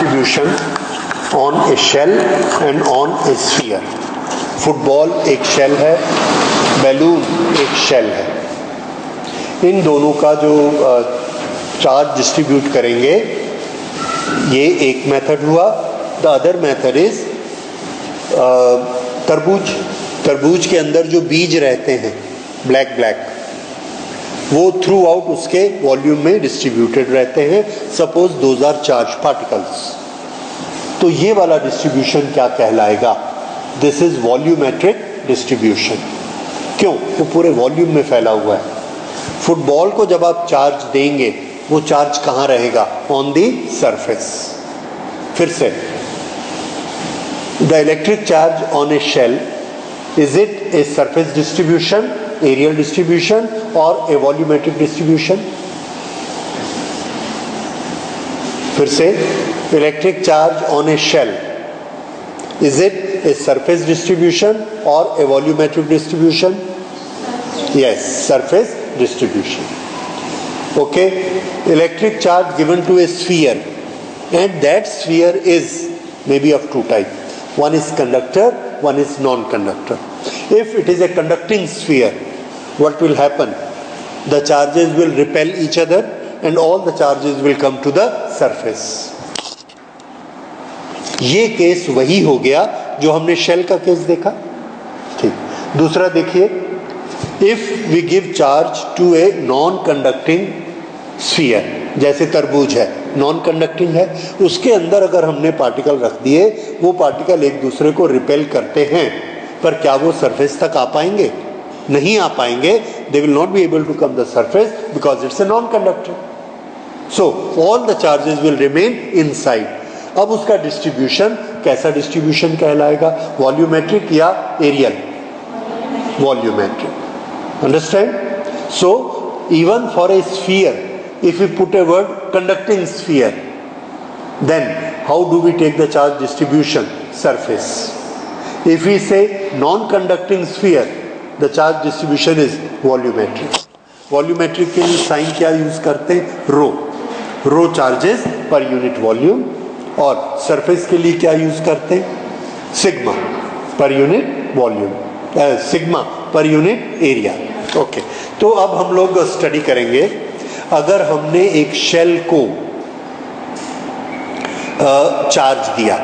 distribution on a shell and on a sphere. Football एक shell है, balloon एक shell है. इन दोनों का जो चार्ज डिस्ट्रीब्यूट करेंगे, ये एक मेथड हुआ. द अदर मेथड इज तरबूज के अंदर जो बीज रहते हैं ब्लैक ब्लैक, वो थ्रू आउट उसके वॉल्यूम में डिस्ट्रीब्यूटेड रहते हैं. Suppose those are charge particles. तो ये वाला डिस्ट्रीब्यूशन क्या कहलाएगा? This is volumetric distribution. क्यों? वो पूरे वॉल्यूम में फैला हुआ है. फुटबॉल को जब आप चार्ज देंगे, वो चार्ज कहाँ रहेगा? On the surface. फिर से, the electric charge on a shell, is it a surface distribution, areal distribution और ए वॉल्यूमेट्रिक डिस्ट्रीब्यूशन? फिर से, electric charge on a shell, is it a surface distribution और a volumetric distribution? Yes, surface distribution. Okay, electric charge given to a sphere, and that sphere is maybe of two types. One is conductor, one is non-conductor. If it is a conducting sphere, what will happen? The charges will repel each other and all the charges will come to the surface. ये case वही हो गया जो हमने shell का case देखा. ठीक. दूसरा देखिए, if we give charge to a non-conducting sphere, जैसे तरबूज है, नॉन कंडक्टिंग है, उसके अंदर अगर हमने पार्टिकल रख दिए, वो पार्टिकल एक दूसरे को रिपेल करते हैं, पर क्या वो सरफेस तक आ पाएंगे? नहीं आ पाएंगे. They will not be able to come the surface because it's a non conductor. So all the charges will remain inside. अब उसका डिस्ट्रीब्यूशन कैसा डिस्ट्रीब्यूशन कहलाएगा? वॉल्यूमेट्रिक या areal? Volumetric. Understand? So, even for a sphere, if we put a word conducting sphere, then how do we take the charge distribution? Surface. If we say non-conducting sphere, the charge distribution is volumetric. Volumetric के लिए sign क्या use करते हैं? रो. रो charges पर unit volume. और surface के लिए क्या यूज करते हैं? सिग्मा पर यूनिट वॉल्यूम, सिग्मा पर यूनिट एरिया. ओके. तो अब हम लोग स्टडी करेंगे, अगर हमने एक शेल को चार्ज दिया,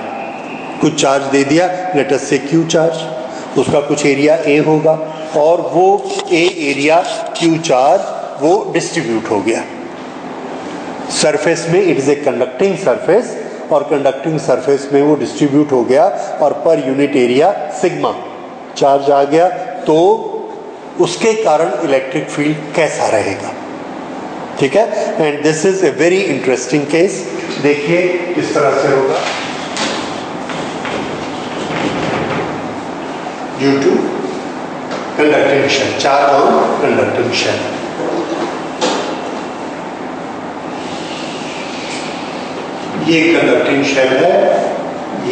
कुछ चार्ज दे दिया, लेट अस से क्यू चार्ज, उसका कुछ एरिया ए होगा और वो ए एरिया क्यू चार्ज वो डिस्ट्रीब्यूट हो गया सरफेस में. It is a conducting surface और कंडक्टिंग सरफेस में वो डिस्ट्रीब्यूट हो गया और per unit area sigma charge आ गया. तो उसके कारण इलेक्ट्रिक फील्ड कैसा रहेगा? ठीक है. And this is a very interesting case. देखिए किस तरह से होगा. Due to conducting shell, charge on conducting shell. ये कंडक्टिंग शेल है,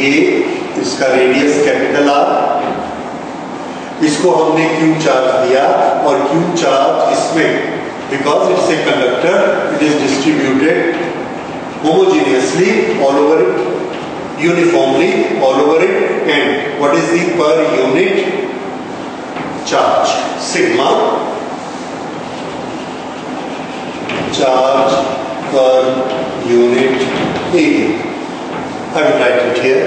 ये इसका रेडियस कैपिटल आर, इसको हमने क्यू चार्ज दिया और क्यू चार्ज इसमें, because it's a conductor, it is distributed homogeneously all over it, uniformly all over it. And what is the per unit charge? Sigma charge per unit area. I will write it here.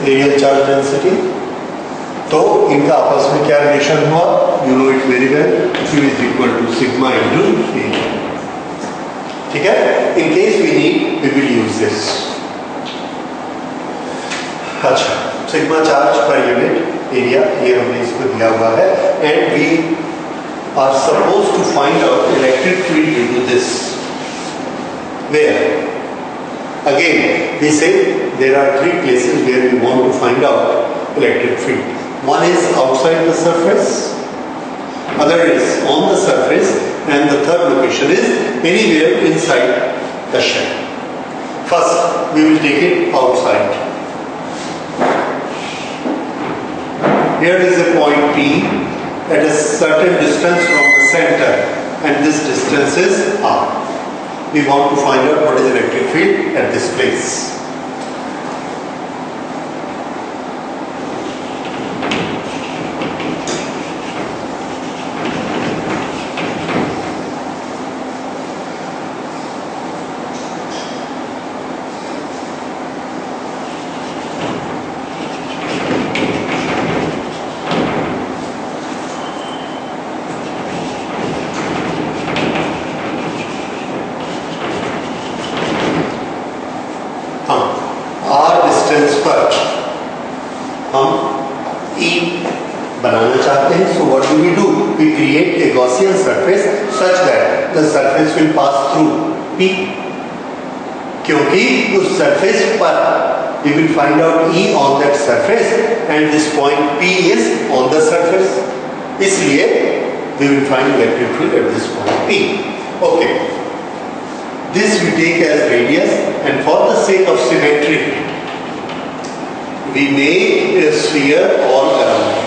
Radial charge density. तो इनका आपस में क्या relation हुआ? You know it very well. Q is equal to sigma into area. ठीक है. In case we need we will use this. अच्छा, sigma charge per unit area, ये हमने इसको दिया हुआ है. And we are supposed to find out electric field due to this. Where? Again, we say there are three places where we want to find out electric field. One is outside the surface, other is on the surface, and the third location is anywhere inside the shell. First, we will take it outside. Here is a point P at a certain distance from the center, and this distance is R. We want to find out what is electric field at this place. पर हम E बनाना चाहते हैं. So what do? We create a Gaussian surface such that the surface will pass through P. क्योंकि उस surface पर we will find out E on that surface and this point P is on the surface. इसलिए we will find electric field at this point P. Okay. This we take as radius, and for the sake of symmetry, we make a sphere all around.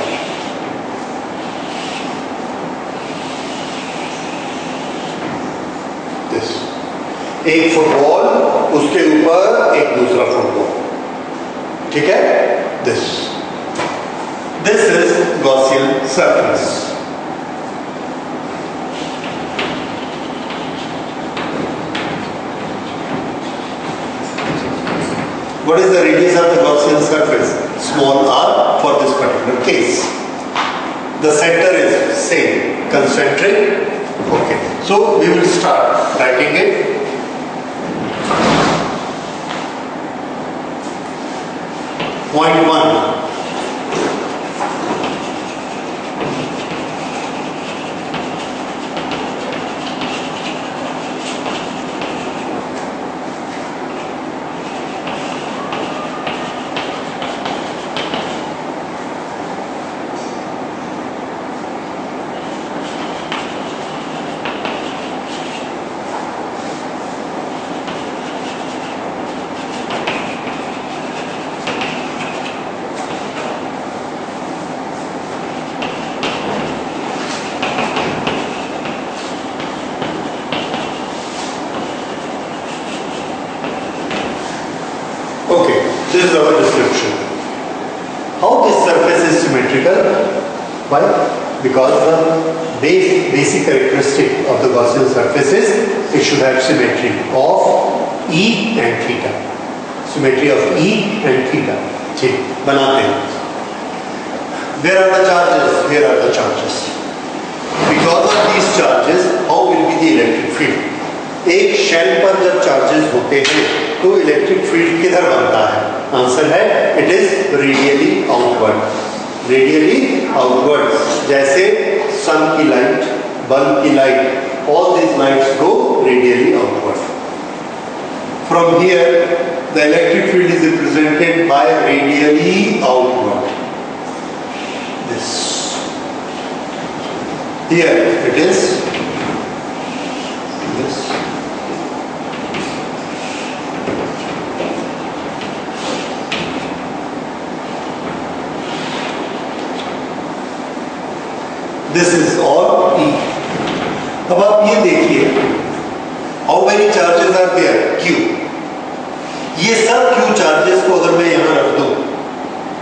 This. एक football, उसके ऊपर एक दूसरा football. ठीक है? This. This is Gaussian surface. What is the radius of the Gaussian surface? Small r for this particular case. The center is same, concentric. Okay. So we will start writing it. Point 1. Okay, this is our description. How this surface is symmetrical? Why? Because the basic characteristic of the Gaussian surface is it should have symmetry of E and theta. Symmetry of E and theta. ठीक, बनाते हैं. Where are the charges? Here are the charges. Because of these charges, how will be the electric field? एक shell पर जब charges होते हैं तो electric field किधर बनता है? आंसर है it is radially outward. Radially outward. जैसे सन की लाइट, बल्ब की light, all this lights go radially outward. From here the electric field is represented by radially outward. This here it is this. This is all E. अब आप ये देखिए, how many charges are there? Q. ये सब Q charges को अगर मैं यहाँ रख दूं,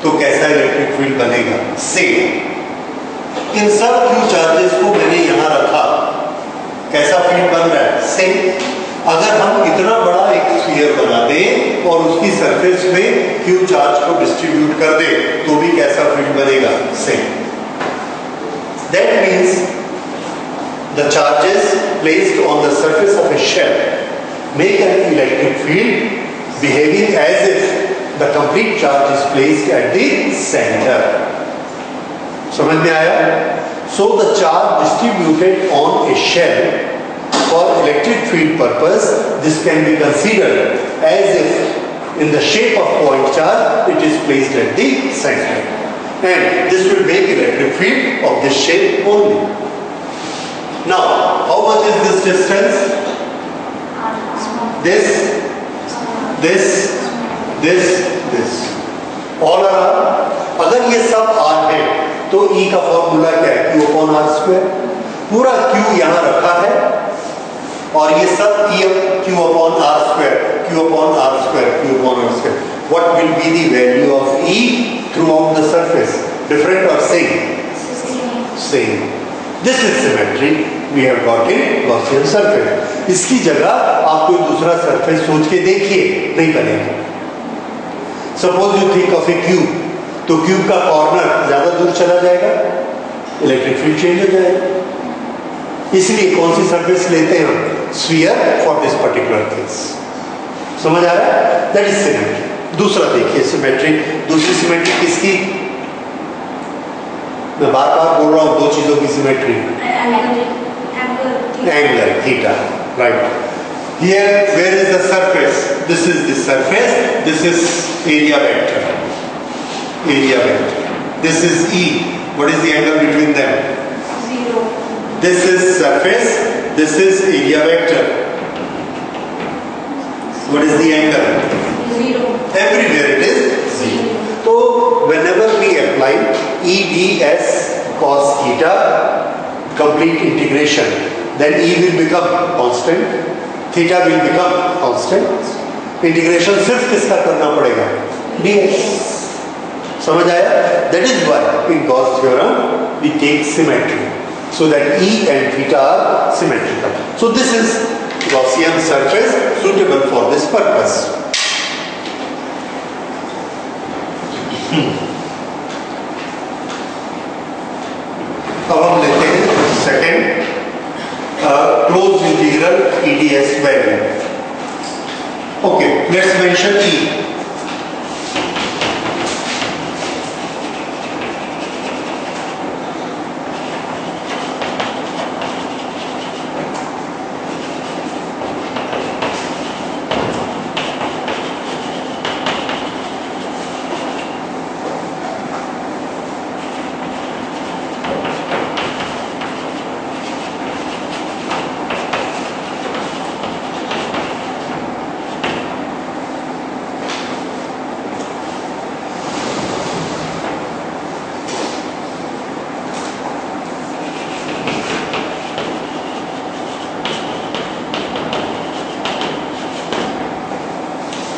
तो कैसा इलेक्ट्रिक फील्ड बनेगा? सेम. इन सब Q charges को मैंने यहाँ रखा, कैसा फील्ड बन रहा है? सेम. अगर हम इतना बड़ा एक स्फीयर बना दें और उसकी सरफेस में Q चार्ज को डिस्ट्रीब्यूट कर दें, तो भी कैसा फील्ड बनेगा? Same. That means the charges placed on the surface of a shell make an electric field behaving as if the complete charge is placed at the center. समझ में आया? So the charge distributed on a shell for electric field purpose, this can be considered as if in the shape of point charge, it is placed at the center. And this will make electric field of this shape only. Now, how much is this distance? This. All around. अगर ये सब R है, तो E का formula क्या है? Q upon R square. पूरा Q यहाँ रखा है, और ये सब Q upon R square, Q upon R square, Q upon R square. What will be the value of E throughout the surface? Different or same? Same. This is symmetry. We have got in Gaussian surface. इसकी जगह आप कोई दूसरा surface सोच के देखिए, नहीं बनेगा. Suppose you think of a cube, तो क्यूब का कॉर्नर ज्यादा दूर चला जाएगा, इलेक्ट्रिक फील्ड चेंज हो जाएगा. इसलिए कौन सी सरफेस लेते हैं हम? Sphere for this particular case. समझ आ रहा है? That is symmetry. दूसरा देखिए सिमेट्री. दूसरी सिमेट्री किसकी? मैं बार बार बोल रहा हूं दो चीजों की symmetry. Angle theta. Right. Here, where is the surface? This is the surface. This is area vector. Area vector. This is E. What is the angle between them? 0. This is surface. This is area vector. What is the angle? 0. Everywhere it is 0. So, whenever we apply E ds cos theta, complete integration, then E will become constant. Theta will become constant. Integration सिर्फ किसका करना पड़ेगा? ds. समझ आया? That is why in Gauss theorem we take symmetry so that E and theta are symmetrical. So this is Gaussian surface suitable for this purpose. अब हम लेते हैं second closed integral EDS value. Okay, let's mention E.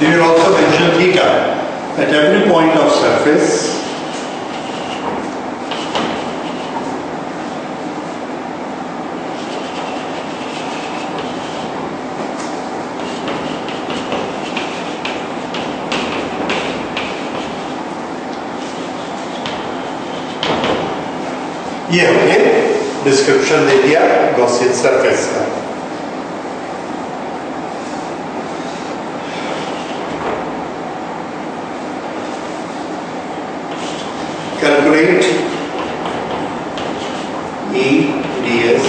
We will also mention theta at every point of surface. ये हमने description दे दिया Gaussian surface का. Calculate E ds.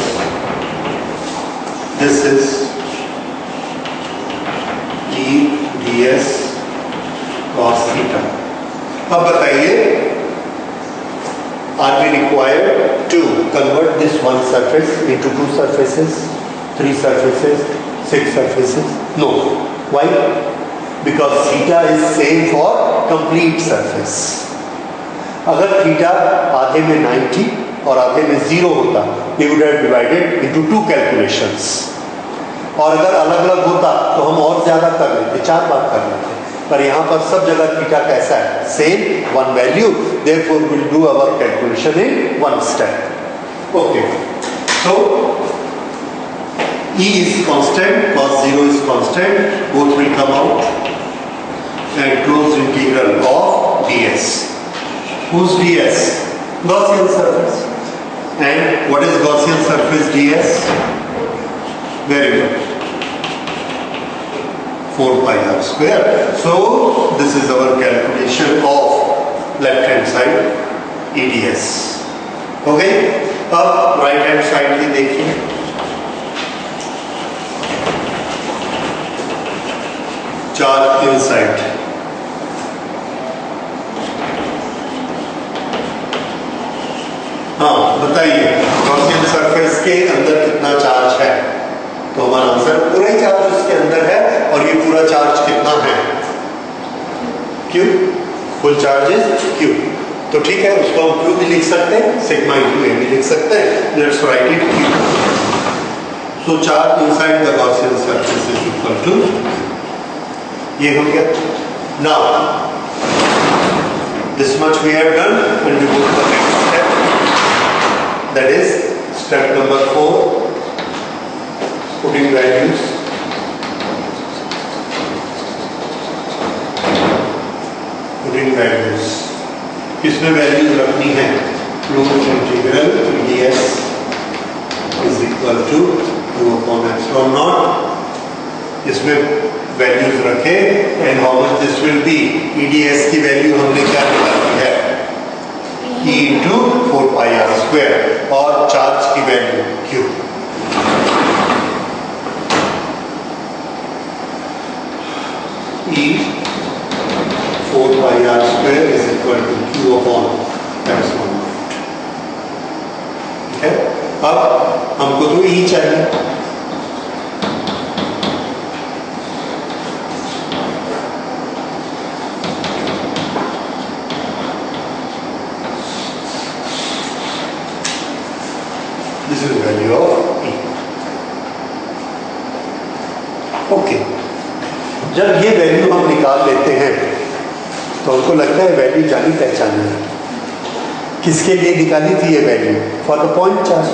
This is E ds cos theta. अब बताइए, are we required to convert this one surface into two surfaces, three surfaces, six surfaces? No. Why? Because theta is same for complete surface. अगर theta आधे में 90 और आधे में 0 होता, we would have divided into two calculations. और अगर अलग अलग होता तो हम और ज्यादा कर लेते, 4 बार कर लेते. पर यहाँ पर सब जगह थीटा कैसा है? Same, one value. Therefore, we'll do our calculation in one step. Okay. So E is constant, cos 0 is constant. Both will come out. And closed integral of ds. Whose ds? Gaussian surface. And what is Gaussian surface ds? Very good. 4 pi r square. So this is our calculation of left hand side EDS. Okay. अब right hand side की देखिए, charge inside, हाँ बताइए Gaussian surface के अंदर कितना charge है? तो हमारा आंसर पूरा ही चार्ज उसके अंदर है, और ये पूरा चार्ज कितना है? Q, full charge is Q। तो ठीक है, उसको हम Q भी लिख सकते हैं, सिग्मा इंटू A भी लिख सकते हैं। Let's write it Q। So charge inside the Gaussian surface is equal to, ये हो गया। Now this much we have done and we go to the next step, that is step number 4, putting values। putting values, किसमें values रखनी है? Fluid integral ds is equal to 2/ε0, इसमें values रखे, and how much this will be? eds की value हमने क्या निकाली है? E इंटू 4πr², और चार्ज की value Q। E 4πr² is equal to Q upon epsilon। ठीक है, अब हमको तो E चाहिए, this is value of E। Okay, जब ये वैल्यू हम निकाल लेते हैं तो हमको लगता है वैल्यू जानी पहचानी है। किसके लिए निकाली थी ये value? For the point charge.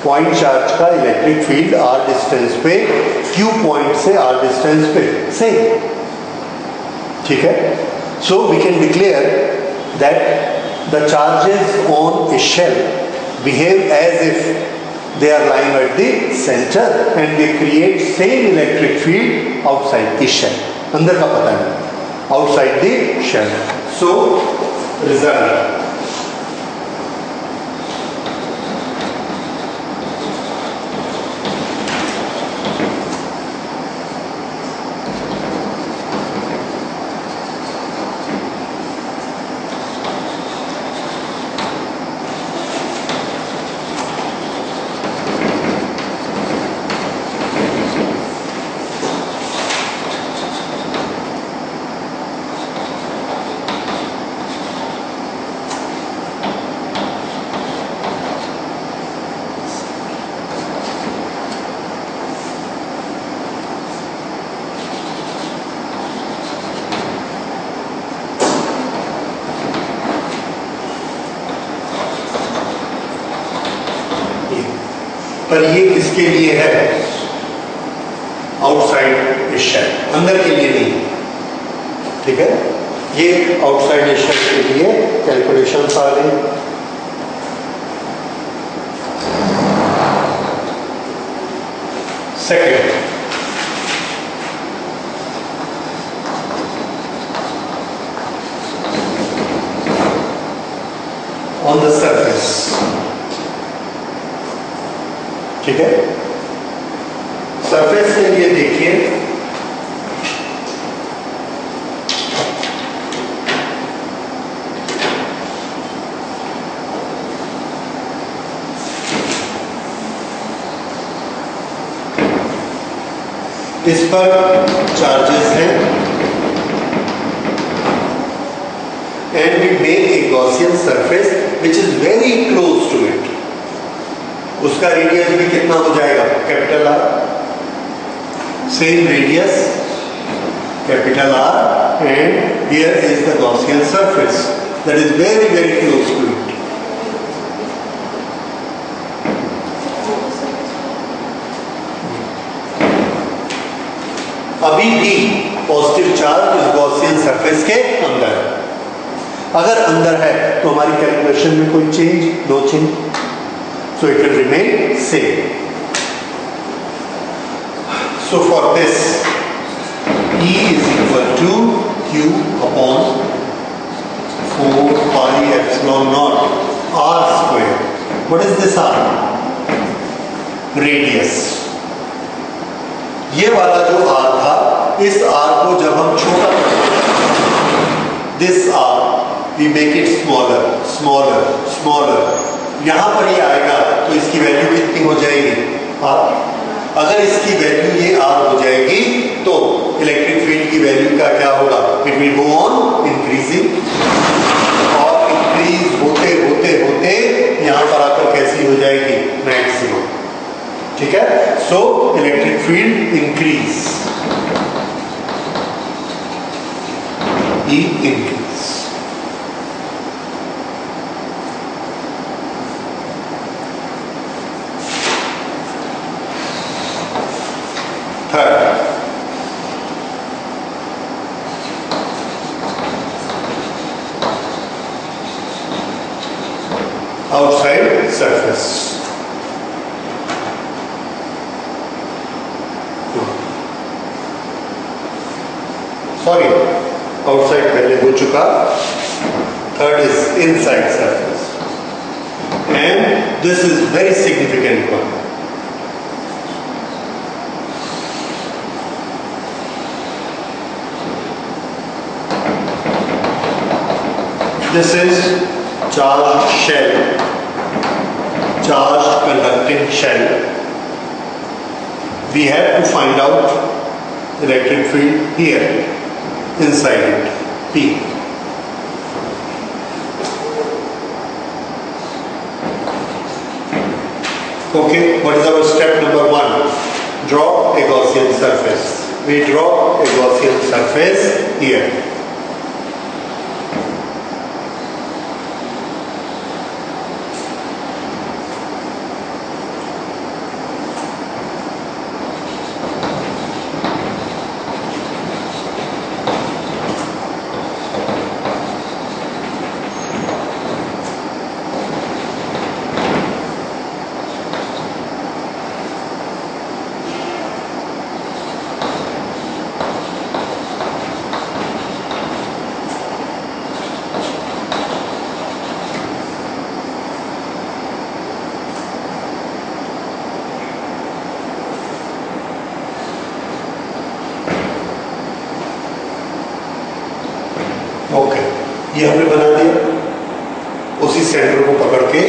Point charge का इलेक्ट्रिक फील्ड r डिस्टेंस पे q पॉइंट से r डिस्टेंस पे सेम, ठीक है। So we can declare that the charges on a shell behave as if they are lying at the center and they create same electric field outside the shell। अंदर का पता नहीं, outside the shell। so result, पर ये किसके लिए है? Outside shell, अंदर के लिए नहीं, ठीक है। ये आउटसाइड शेल के लिए कैलकुलेशंस आ रही। सेकेंड, ऑन द सरफेस, ठीक है। सरफेस के लिए देखिए, इस पर चार्जेस हैं and we make a Gaussian surface which is very close to it. उसका रेडियस भी कितना हो जाएगा? Capital R, same radius capital R, and here is the Gaussian surface that is very very close to it. अभी भी positive charge इस Gaussian surface के अंदर है। अगर अंदर है तो हमारी कैलकुलेशन में कोई change? No change, so it will remain same। so for this E is equal to Q upon 4 pi epsilon naught R square what is this R? Radius. ये वाला जो आर था, इस आर को जब हम छोटा करते, this R we make it smaller smaller smaller, यहां पर ये आएगा तो इसकी वैल्यू कितनी हो जाएगी? आर। अगर इसकी वैल्यू ये आर हो जाएगी तो इलेक्ट्रिक फील्ड की वैल्यू का क्या होगा? It will go on increasing, और इंक्रीज होते होते होते यहां पर आकर कैसी हो जाएगी? मैक्सिमम। ठीक है, so electric field increase, increase. Third, outside surface. Sorry, outside पहले हो चुका. Third is inside surface, and this is very significant one. This is charged shell, charged conducting shell. We have to find out electric field here, inside it, P. Okay, what is our step number 1? Draw a Gaussian surface. We draw a Gaussian surface here. Okay, ये हमने बना दिया। उसी centre को पकड़ के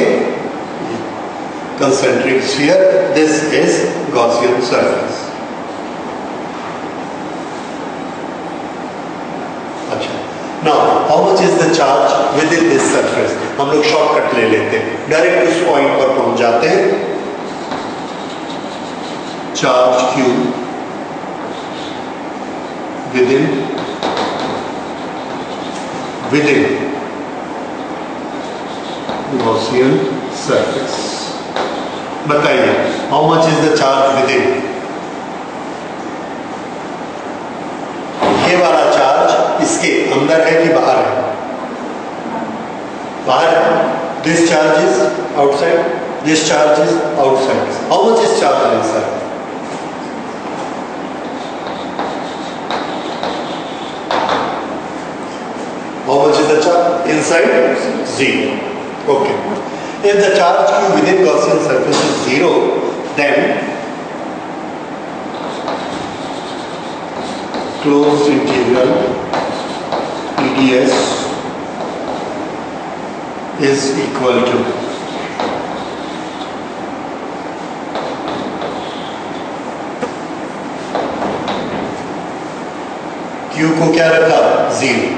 concentric sphere, this is Gaussian surface. अच्छा, now how much is the charge within this surface? हम लोग शॉर्टकट ले लेते हैं, डायरेक्ट उस पॉइंट पर पहुंच जाते हैं। Charge Q within Gaussian surface. बताइए, how much is the charge within? ये वाला चार्ज इसके अंदर है कि बाहर है? बाहर है. This charge is outside. This charge is outside. How much is charge inside? How much is the charge inside? 0. Okay. If the charge Q within Gaussian surface is 0, then closed integral EDS is equal to Q को क्या रखा? 0.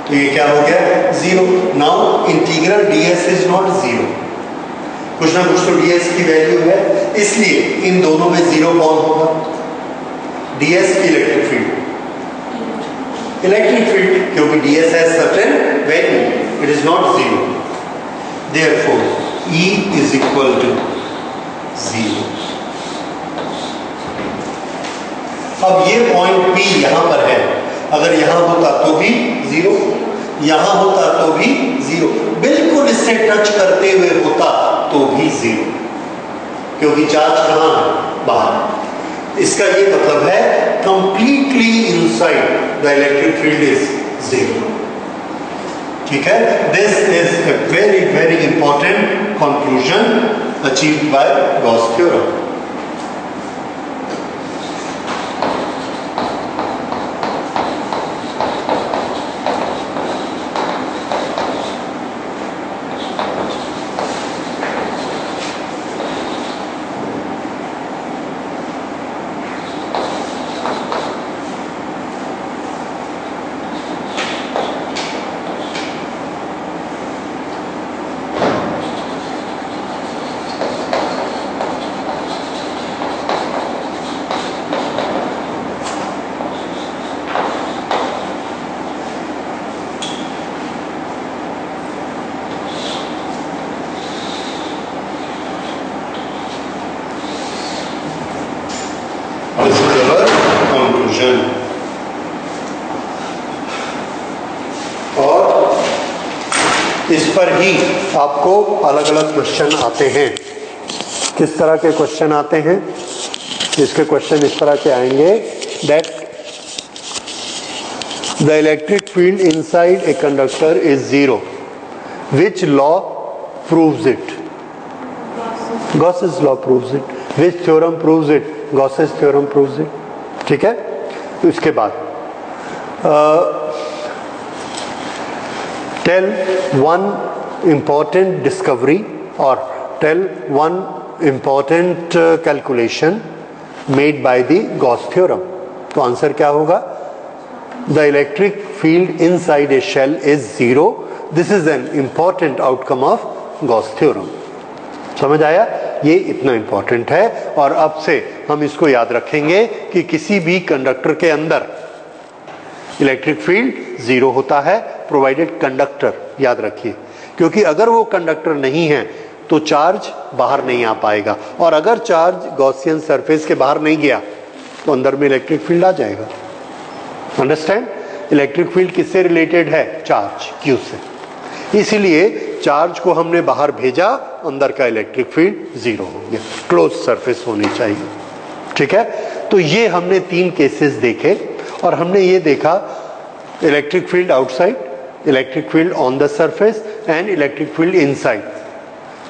तो ये क्या हो गया? 0. Now integral ds is not 0. कुछ ना कुछ तो ds की वैल्यू है, इसलिए इन दोनों में 0 कौन होगा? ds की इलेक्ट्रिक फील्ड, क्योंकि ds has certain value, it is not 0. Therefore E is equal to 0. अब ये पॉइंट P यहां पर है, अगर यहां होता तो भी 0, यहां होता तो भी 0, बिल्कुल इससे टच करते हुए होता तो भी 0, क्योंकि चार्ज कहां है? बाहर. इसका ये मतलब है completely inside the electric field is 0. ठीक है, this is a very very important conclusion achieved by Gauss theorem. This is our conclusion. और इस पर ही आपको अलग अलग क्वेश्चन आते हैं. किस तरह के क्वेश्चन आते हैं? इसके क्वेश्चन इस तरह के आएंगे that the electric field inside a conductor is zero. Which law proves it? Gauss's law proves it. Which theorem proves it? Gauss's theorem proves it. ठीक है. तो इसके बाद tell one important discovery or tell one important calculation made by the Gauss theorem. तो answer क्या होगा? The electric field inside a shell is zero. This is an important outcome of Gauss theorem. समझ आया? ये इतना important है और अब से हम इसको याद रखेंगे कि किसी भी कंडक्टर के अंदर इलेक्ट्रिक फील्ड जीरो होता है प्रोवाइडेड कंडक्टर. याद रखिए, क्योंकि अगर वो कंडक्टर नहीं है तो चार्ज बाहर नहीं आ पाएगा, और अगर चार्ज गॉसियन सरफेस के बाहर नहीं गया तो अंदर में इलेक्ट्रिक फील्ड आ जाएगा. अंडरस्टैंड? इलेक्ट्रिक फील्ड किससे रिलेटेड है? चार्ज, क्यू से. इसीलिए चार्ज को हमने बाहर भेजा, अंदर का इलेक्ट्रिक फील्ड जीरो हो गया. क्लोज सरफेस होनी चाहिए. ठीक है. तो ये हमने 3 केसेस देखे और हमने ये देखा electric field outside, electric field on the surface and electric field inside.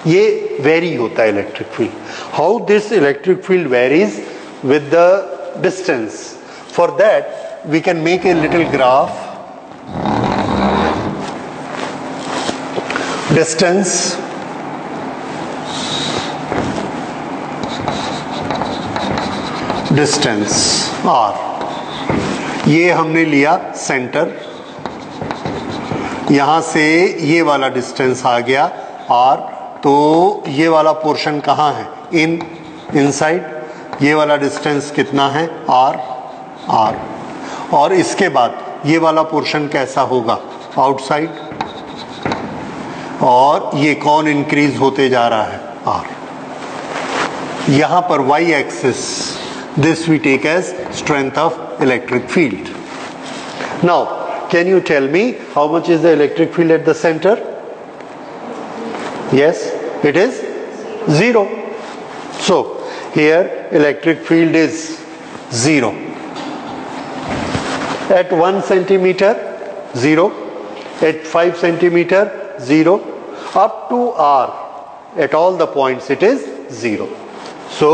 ये वेरी होता है electric field. How this electric field varies with the distance. For that we can make a little graph. Distance, distance R, ये हमने लिया centre. यहां से ये वाला डिस्टेंस आ गया आर. तो ये वाला पोर्शन कहाँ है? इनसाइड. ये वाला डिस्टेंस कितना है? आर. और इसके बाद ये वाला पोर्शन कैसा होगा? आउटसाइड. और ये कौन इंक्रीज होते जा रहा है? आर. यहां पर Y axis, this we take as strength of electric field. Now can you tell me how much is the electric field at the center? Yes, it is 0. So here electric field is 0. At 1 centimeter 0, at 5 centimeter 0, up to r, at all the points it is 0. So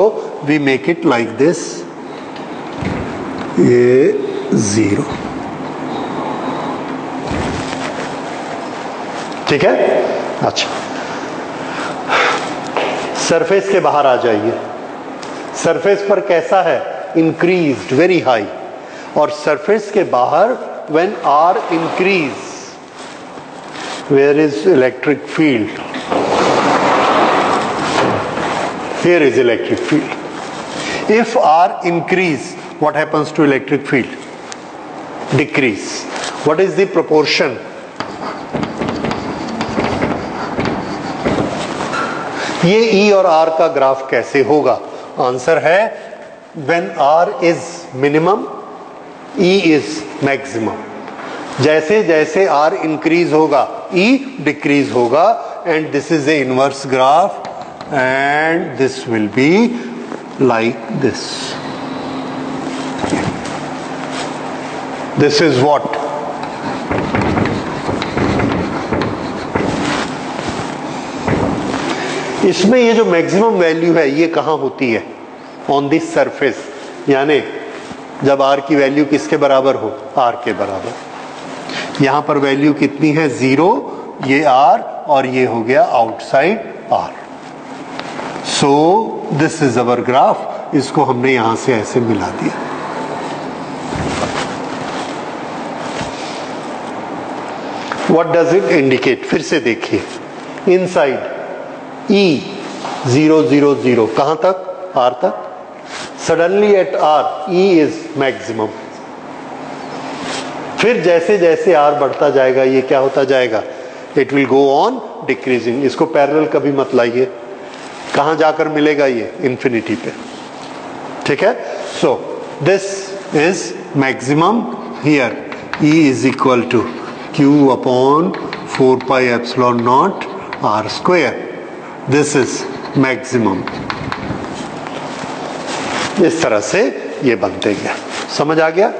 we make it like this, a 0. ठीक है. अच्छा, surface के बाहर आ जाइए. Surface पर कैसा है? Increased, very high. और सरफेस के बाहर when R increase, where is electric field? Here is electric field. If R increase, what happens to electric field? Decrease. What is the proportion? ये E और R का graph कैसे होगा? Answer है when R is minimum, E is maximum. जैसे जैसे R increase होगा E decrease होगा. And this is A inverse graph and this will be like this. This is what? इसमें ये जो मैक्सिमम वैल्यू है ये कहाँ होती है? ऑन दिस सरफेस, यानी जब r की वैल्यू किसके बराबर हो? r के बराबर। यहां पर वैल्यू कितनी है? 0, ये r और ये हो गया outside r। So this is our graph. इसको हमने यहां से ऐसे मिला दिया। What does it indicate? फिर से देखिए, इनसाइड E 0 0 0 कहां तक? R तक। Suddenly eight R E is maximum. फिर जैसे जैसे R बढ़ता जाएगा ये क्या होता जाएगा? It will go on decreasing. इसको पैरेलल कभी मत लाइए, कहां जाकर मिलेगा ये? इंफिनिटी पे। ठीक है। So this is maximum here. E is equal to Q upon 4 pi epsilon naught R square. This is maximum. इस तरह से ये बनते गया। समझ आ गया?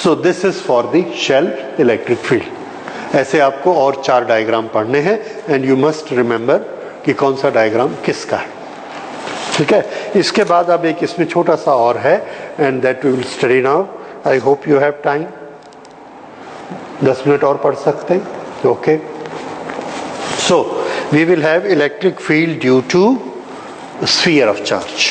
So this is for the shell electric field. ऐसे आपको और 4 डायग्राम पढ़ने हैं एंड यू मस्ट रिमेंबर कि कौन सा डायग्राम किसका है। ठीक है। इसके बाद अब एक इसमें छोटा सा और है and that we will study now. I hope you have time. 10 minute और पढ़ सकते हैं। Okay. So we will have electric field due to sphere of charge.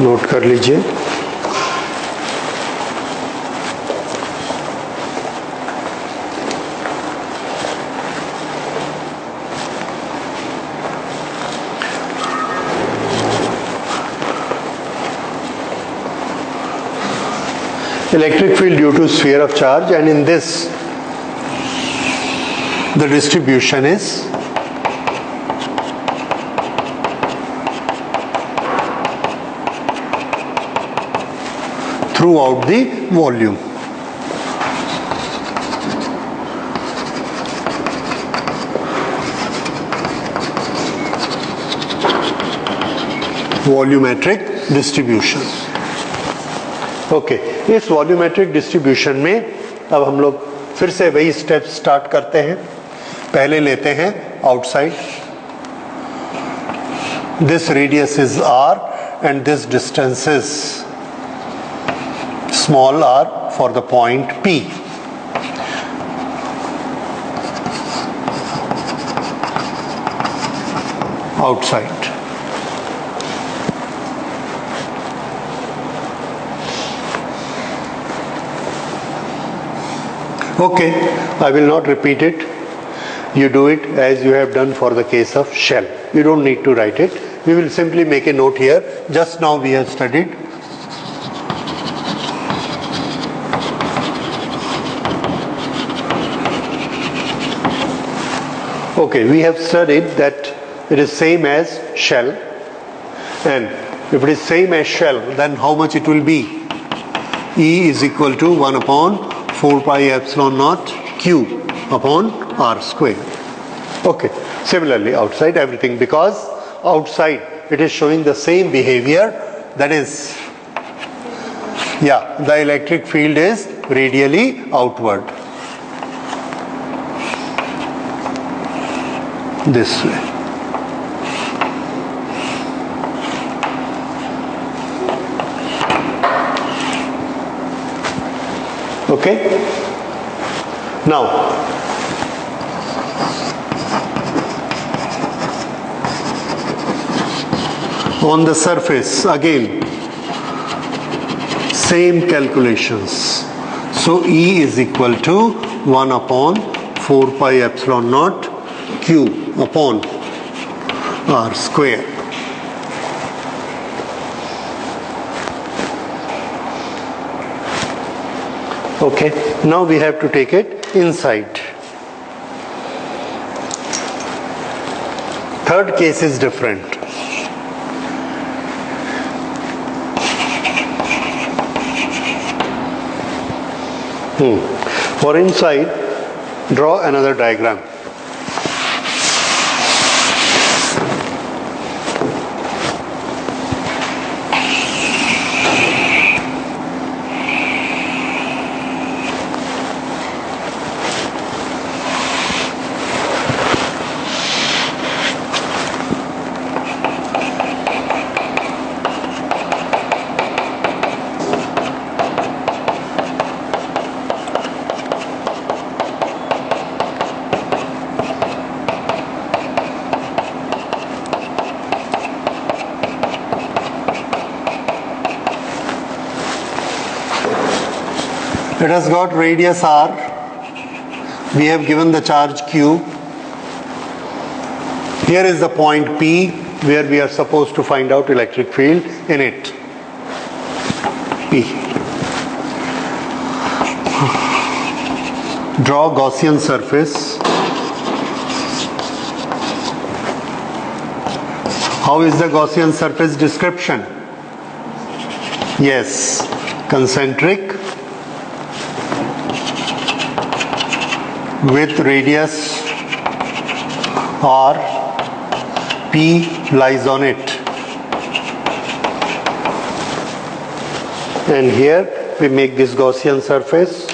Note कर लीजिए। Electric field due to sphere of charge, and in this the distribution is throughout the volume. Volumetric distribution. Okay. इस volumetric distribution में अब हम लोग फिर से वही स्टेप स्टार्ट करते हैं। पहले लेते हैं outside. This radius is r and this distance is small r for the point P। Outside. Okay, I will not repeat it. You do it as you have done for the case of shell. You don't need to write it. We will simply make a note here. Just now we have studied. Okay, we have studied that it is same as shell, and if it is same as shell, then how much it will be? E is equal to 1 upon 4 pi epsilon naught Q upon R square. Okay. Similarly outside everything, because outside it is showing the same behavior, that is, yeah, the electric field is radially outward. This way. Okay. Now on the surface again same calculations. So E is equal to 1 upon 4 pi epsilon naught Q upon R square. Okay, now we have to take it inside. Third case is different. For inside, Draw another diagram. It has got radius r. We have given the charge q. Here is the point P where we are supposed to find out electric field in it. P. Draw Gaussian surface. How is the Gaussian surface description? Yes, concentric with radius r, P lies on it, and here we make this Gaussian surface.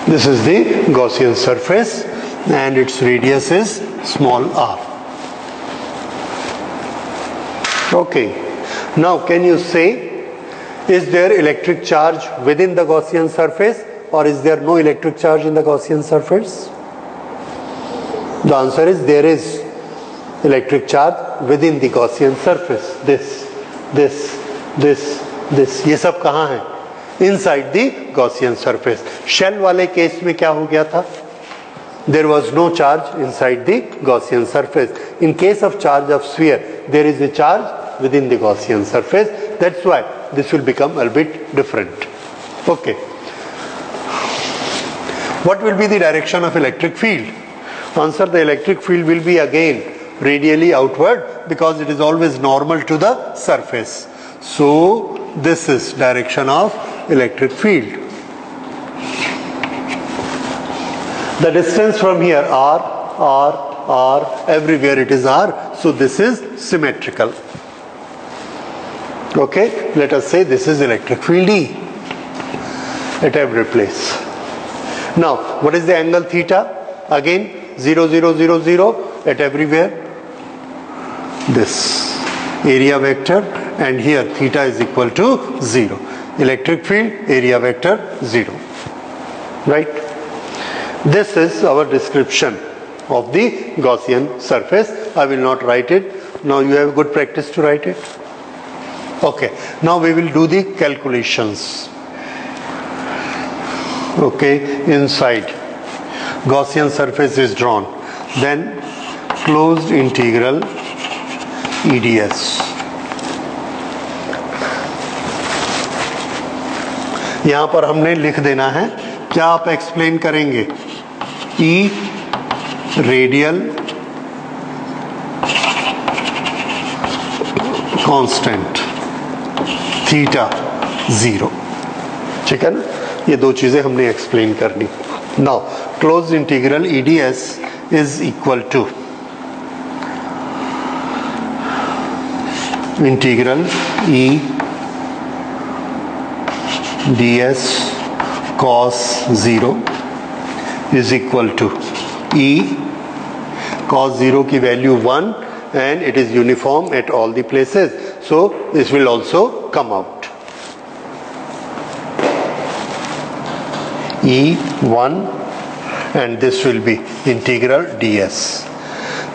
This is the Gaussian surface and its radius is small r. Okay, now can you say, is there electric charge within the Gaussian surface or is there no electric charge in the Gaussian surface? The answer is there is electric charge within the Gaussian surface. This, ये सब कहाँ है? Inside the Gaussian surface. Shell वाले case में क्या हो गया था? There was no charge inside the Gaussian surface. In case of charge of sphere, there is a charge within the Gaussian surface. That's why this will become a bit different. Okay. What will be the direction of electric field? Answer: the electric field will be again radially outward because it is always normal to the surface. So this is direction of electric field. The distance from here r, everywhere it is r, so this is symmetrical. Okay, let us say this is electric field E at every place. Now what is the angle theta? Again 0, 0, 0, 0 at everywhere. This area vector, and here theta is equal to 0. Electric field, area vector 0. Right? This is our description of the Gaussian surface. I will not write it. Now you have good practice to write it. Okay, now we will do the calculations. Okay, inside Gaussian surface is drawn. Then closed integral EDS. यहाँ पर हमने लिख देना है. क्या आप explain करेंगे? E radial constant, theta 0. ठीक है ना? ये दो चीजें हमने एक्सप्लेन करनी. Now close integral EDS is equal to integral E ds cos 0 is equal to E cos 0 की value 1 and it is uniform at all the places, so this will also come out. E1 and this will be integral ds.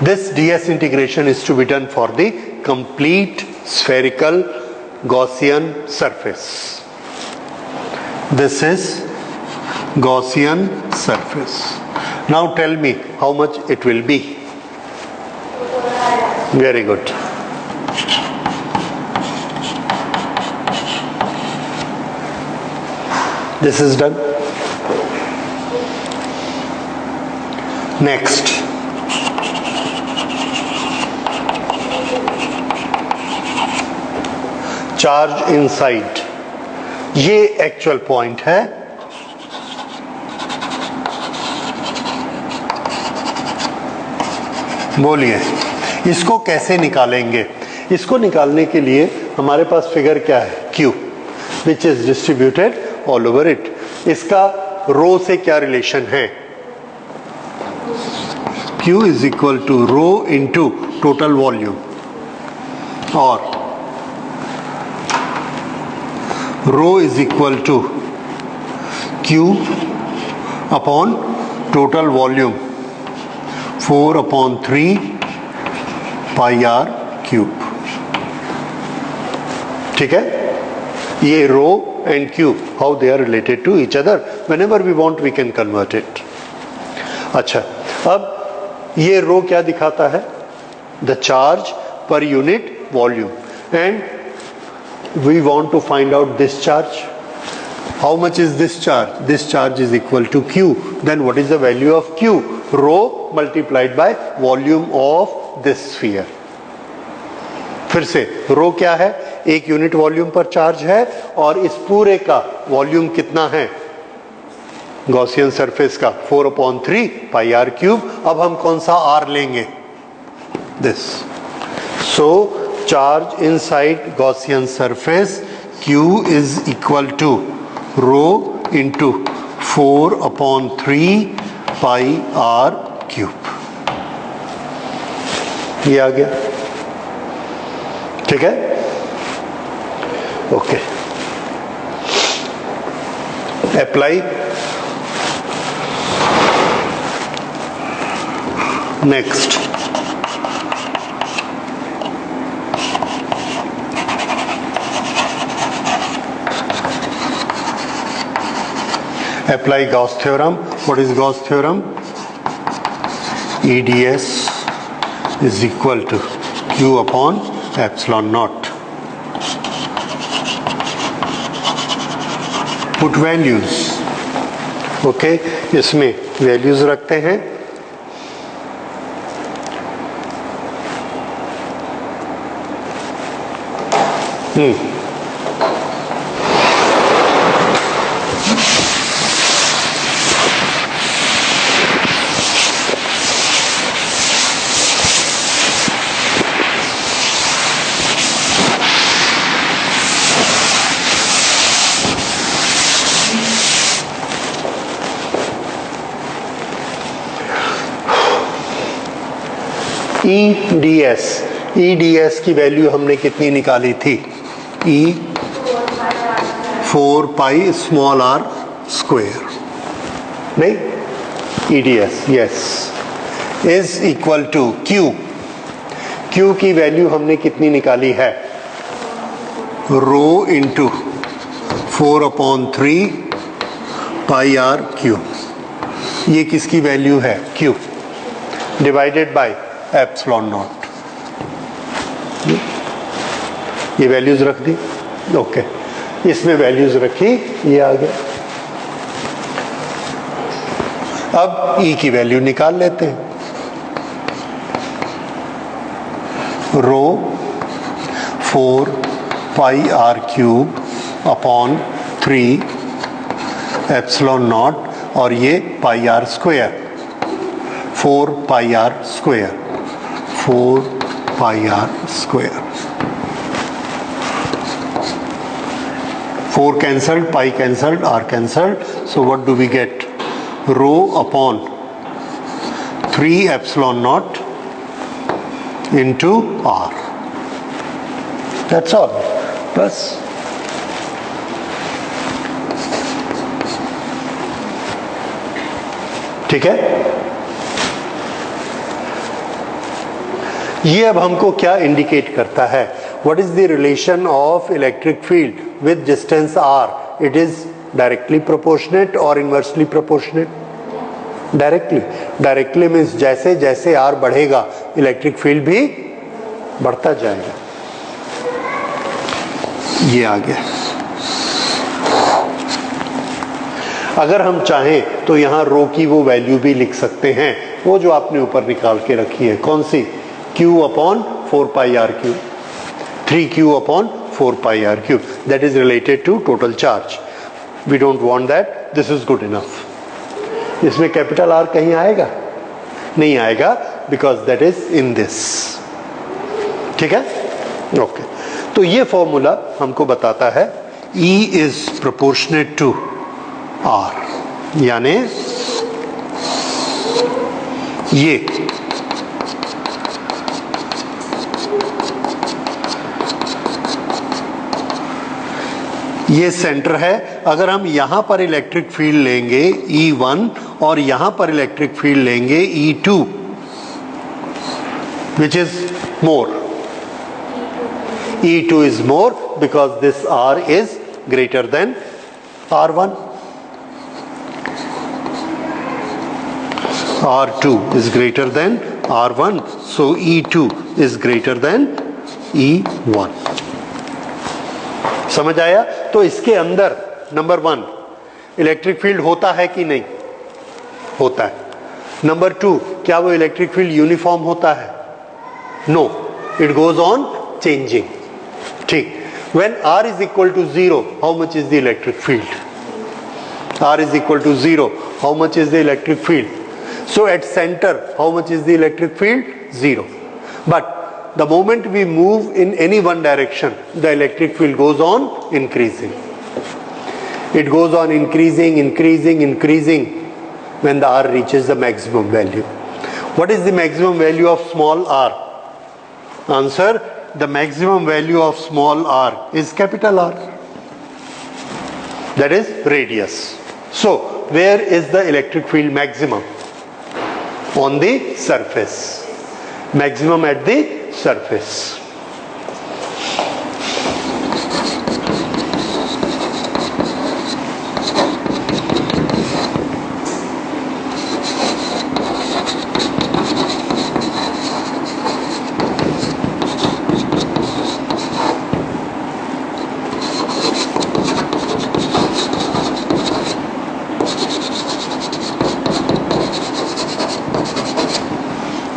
This ds integration is to be done for the complete spherical Gaussian surface. This is Gaussian surface. Now tell me how much it will be. Very good. This is done. Next, charge inside, ये actual point है। बोलिए इसको कैसे निकालेंगे? इसको निकालने के लिए हमारे पास फिगर क्या है? Q which is distributed all over it. इसका रो से क्या रिलेशन है? Q is equal to rho into total volume, और rho is equal to Q upon total volume 4/3 pi R cube. ठीक है, ये rho and Q how they are related to each other, whenever we want we can convert it. अच्छा, अब ये rho क्या दिखाता है? The charge per unit volume, and we want to find out this charge. How much is this charge? This charge is equal to Q. Then what is the value of Q? Rho multiplied by volume of this sphere. फिर से रो क्या है? एक unit volume पर charge है, और इस पूरे का वॉल्यूम कितना है गॉसियन सरफेस का? 4/3 पाई आर क्यूब। अब हम कौन सा आर लेंगे? This. So charge inside Gaussian surface Q is equal to rho into 4/3 pi R cube. ये आ गया, ठीक है? Okay, apply. Next, apply Gauss theorem. What is Gauss theorem? EDS is equal to Q upon epsilon naught. Put values. Okay, इसमें values रखते हैं। EDS की value हमने कितनी निकाली थी? 4 पाई स्मॉल आर स्क्वायर, नहीं? EDS yes is equal to Q की वैल्यू हमने कितनी निकाली है? Rho into 4/3 pi R cube. ये किसकी वैल्यू है? Q divided by epsilon naught. ये वैल्यूज रख दी। ओके, इसमें वैल्यूज रखी, ये आ गया। अब E की वैल्यू निकाल लेते हैं। Rho 4 pi R cube upon 3 epsilon naught, और ये pi R square, 4 pi R square, 4 pi R square. 4 cancelled, pi cancelled, r cancelled. So what do we get? Rho upon 3 epsilon naught into r. That's all. बस। ठीक है, ये अब हमको क्या indicate करता है? What is the relation of electric field with distance r? It is directly proportionate or inversely proportionate? Directly. Directly means जैसे जैसे r बढ़ेगा इलेक्ट्रिक फील्ड भी बढ़ता जाएगा। ये आ गया। अगर हम चाहें तो यहाँ रो की वो वैल्यू भी लिख सकते हैं, वो जो आपने ऊपर निकाल के रखी है। कौन सी? Q upon 4 pi R cube, 3Q upon 4 pi r cube. That is related to total charge. We don't want that. This is good enough. इसमें कैपिटल R कहीं आएगा? नहीं आएगा, because that is in this. ठीक है? Okay. तो ये formula हमको बताता है E is proportionate to R, यानी ये सेंटर है. अगर हम यहां पर इलेक्ट्रिक फील्ड लेंगे E1 और यहां पर इलेक्ट्रिक फील्ड लेंगे E2, which is more? E2 is more because this R is greater than R1. R2 is greater than R1, so E2 is greater than E1. समझ आया? तो इसके अंदर नंबर 1 इलेक्ट्रिक फील्ड होता है कि नहीं? होता है. नंबर 2, क्या वो इलेक्ट्रिक फील्ड यूनिफॉर्म होता है? No, it goes on changing. ठीक. When R is equal to 0, how much is the electric field? R is equal to 0, how much is the electric field? So at center, how much is the electric field? 0. But the moment we move in any one direction, the electric field goes on increasing. It goes on increasing, increasing, increasing when the R reaches the maximum value. What is the maximum value of small r? Answer: the maximum value of small r is capital R. That is radius. So, where is the electric field maximum? On the surface. Maximum at the surface.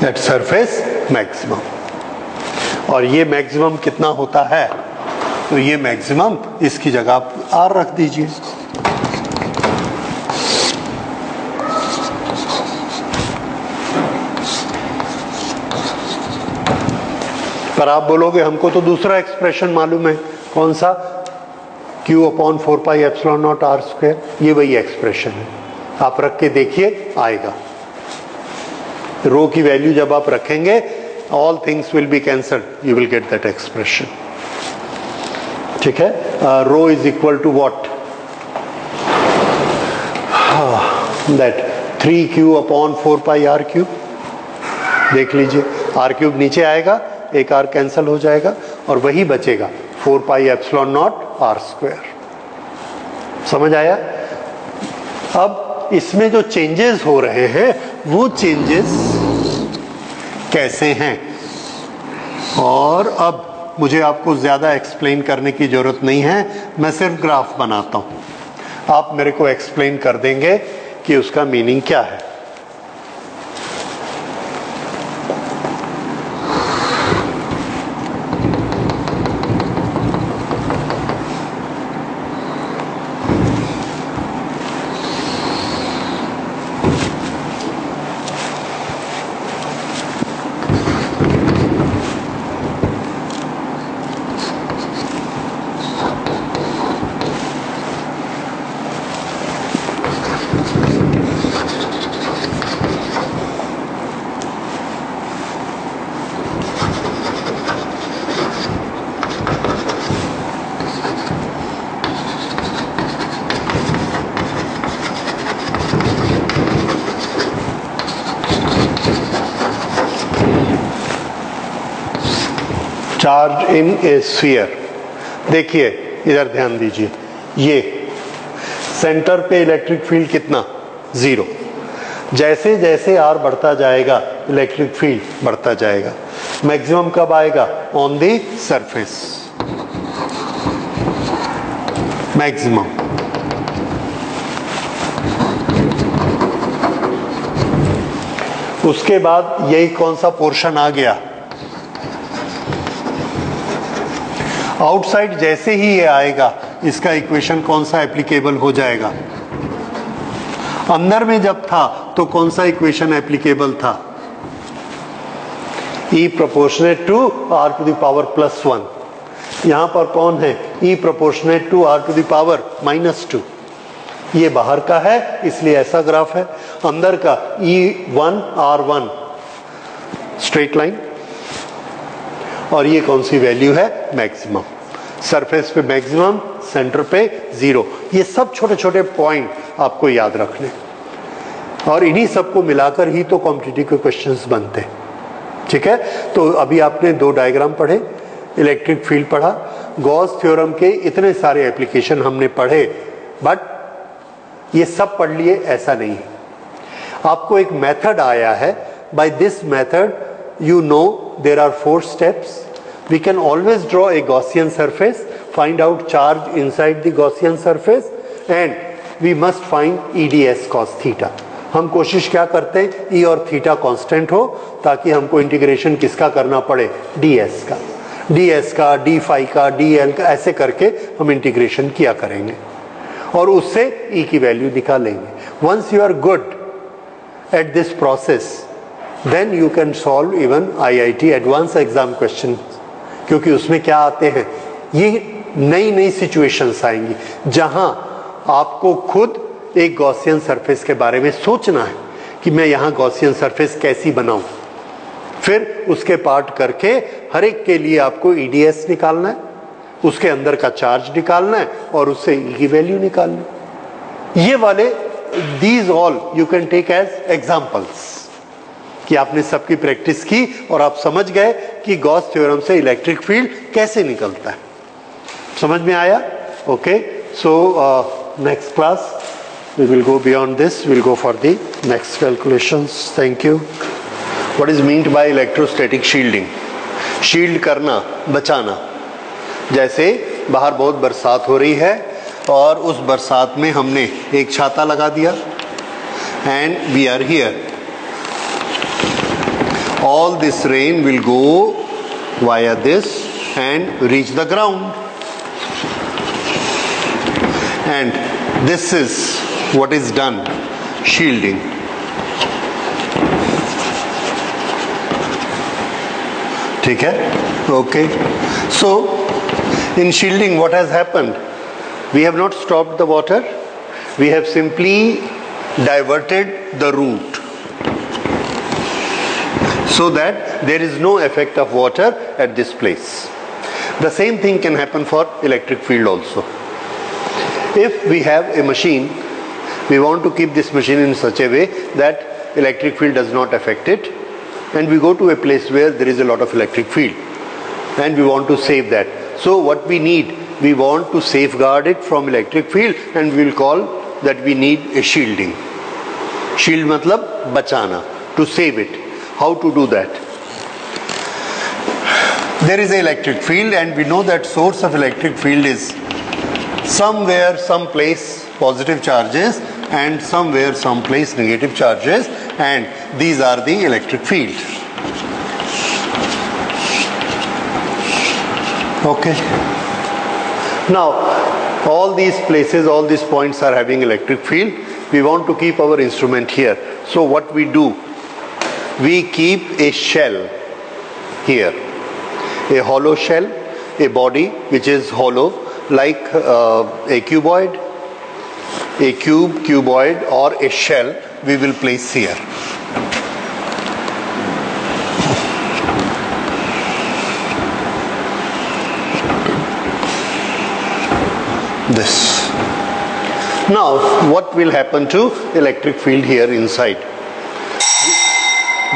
At surface maximum. और ये maximum कितना होता है? तो ये maximum, इसकी जगह आप R रख दीजिए. पर आप बोलोगे हमको तो दूसरा एक्सप्रेशन मालूम है. कौन सा? Q upon 4 pi epsilon naught R square. ये वही एक्सप्रेशन है. आप रख के देखिए, आएगा. रो की वैल्यू जब आप रखेंगे, all things will be cancelled, you will get that expression. ठीक है? Rho is equal to what? That 3Q upon 4 pi R cube. देख लीजिए, R cube नीचे आएगा, एक R कैंसिल हो जाएगा और वही बचेगा 4 pi epsilon naught R square. समझ आया? अब इसमें जो चेंजेस हो रहे हैं वो चेंजेस कैसे हैं? और अब मुझे आपको ज्यादा एक्सप्लेन करने की जरूरत नहीं है, मैं सिर्फ ग्राफ बनाता हूं. आप मेरे को एक्सप्लेन कर देंगे कि उसका मीनिंग क्या है. Charge in A sphere. देखिए इधर ध्यान दीजिए, ये सेंटर पे इलेक्ट्रिक फील्ड कितना? 0. जैसे जैसे R बढ़ता जाएगा इलेक्ट्रिक फील्ड बढ़ता जाएगा. मैक्सिमम कब आएगा? On the surface. मैक्सिमम. उसके बाद यही कौन सा पोर्शन आ गया? आउटसाइड जैसे ही ये आएगा इसका इक्वेशन कौन सा एप्लीकेबल हो जाएगा? अंदर में जब था तो कौन सा इक्वेशन एप्लीकेबल था? E proportionate to r to the power +1। यहां पर कौन है? E proportionate to r to the power -2। ये बाहर का है इसलिए ऐसा ग्राफ है, अंदर का E1 R1 स्ट्रेट लाइन, और ये कौन सी वैल्यू है? मैक्सिमम। सरफेस पे मैक्सिमम, सेंटर पे 0। ये सब छोटे छोटे पॉइंट आपको याद रखने, और इन्हीं सबको मिलाकर ही तो कॉम्पिटिटिव के क्वेश्चंस बनते हैं। ठीक है, तो अभी आपने 2 डायग्राम पढ़े, इलेक्ट्रिक फील्ड पढ़ा, गॉस थ्योरम के इतने सारे एप्लीकेशन हमने पढ़े, बट ये सब पढ़ लिए ऐसा नहीं है। आपको एक मेथड आया है, by this method you know there are 4 steps. We can always draw a Gaussian surface, find out charge inside the Gaussian surface, and we must find EDS cos theta. हम कोशिश क्या करते हैं? E और theta constant हो, ताकि हमको integration किसका करना पड़े? ds का, d फाई का, dl का, ऐसे करके हम इंटीग्रेशन किया करेंगे और उससे E की वैल्यू निकालेंगे। Once you are good at this process, then you can solve even IIT advanced exam questions, क्योंकि उसमें क्या आते हैं? ये नई नई सिचुएशंस आएंगी जहां आपको खुद एक गॉसियन सरफेस के बारे में सोचना है कि मैं यहां गॉसियन सरफेस कैसी बनाऊं, फिर उसके पार्ट करके हर एक के लिए आपको EDS निकालना है, उसके अंदर का चार्ज निकालना है और उससे E की वैल्यू निकालनी है। ये वाले these all you can take as examples कि आपने सबकी प्रैक्टिस की और आप समझ गए कि गॉस थ्योरम से इलेक्ट्रिक फील्ड कैसे निकलता है। समझ में आया? Okay, so next class we will go beyond this, will go for the next calculations. Thank you. What is meant by electrostatic shielding? Shield करना, बचाना। जैसे बाहर बहुत बरसात हो रही है और उस बरसात में हमने एक छाता लगा दिया, and we are here, all this rain will go via this and reach the ground, and this is what is done, shielding. ठीक है, okay. So in shielding what has happened? We have not stopped the water, we have simply diverted the route, so that there is no effect of water at this place. The same thing can happen for electric field also. If we have a machine, we want to keep this machine in such a way that electric field does not affect it, and we go to a place where there is a lot of electric field and we want to save that. So what we need, we want to safeguard it from electric field, and we will call that we need a shielding. Shield matlab bachana, to save it. How to do that? There is an electric field, and we know that source of electric field is somewhere, someplace positive charges, and somewhere, someplace negative charges, and these are the electric field. Okay. Now, all these places, all these points are having electric field. We want to keep our instrument here. So what we do? We keep a shell here, a hollow shell, a body which is hollow, like a cuboid, a cuboid, or a shell we will place here. This. Now, what will happen to electric field here inside?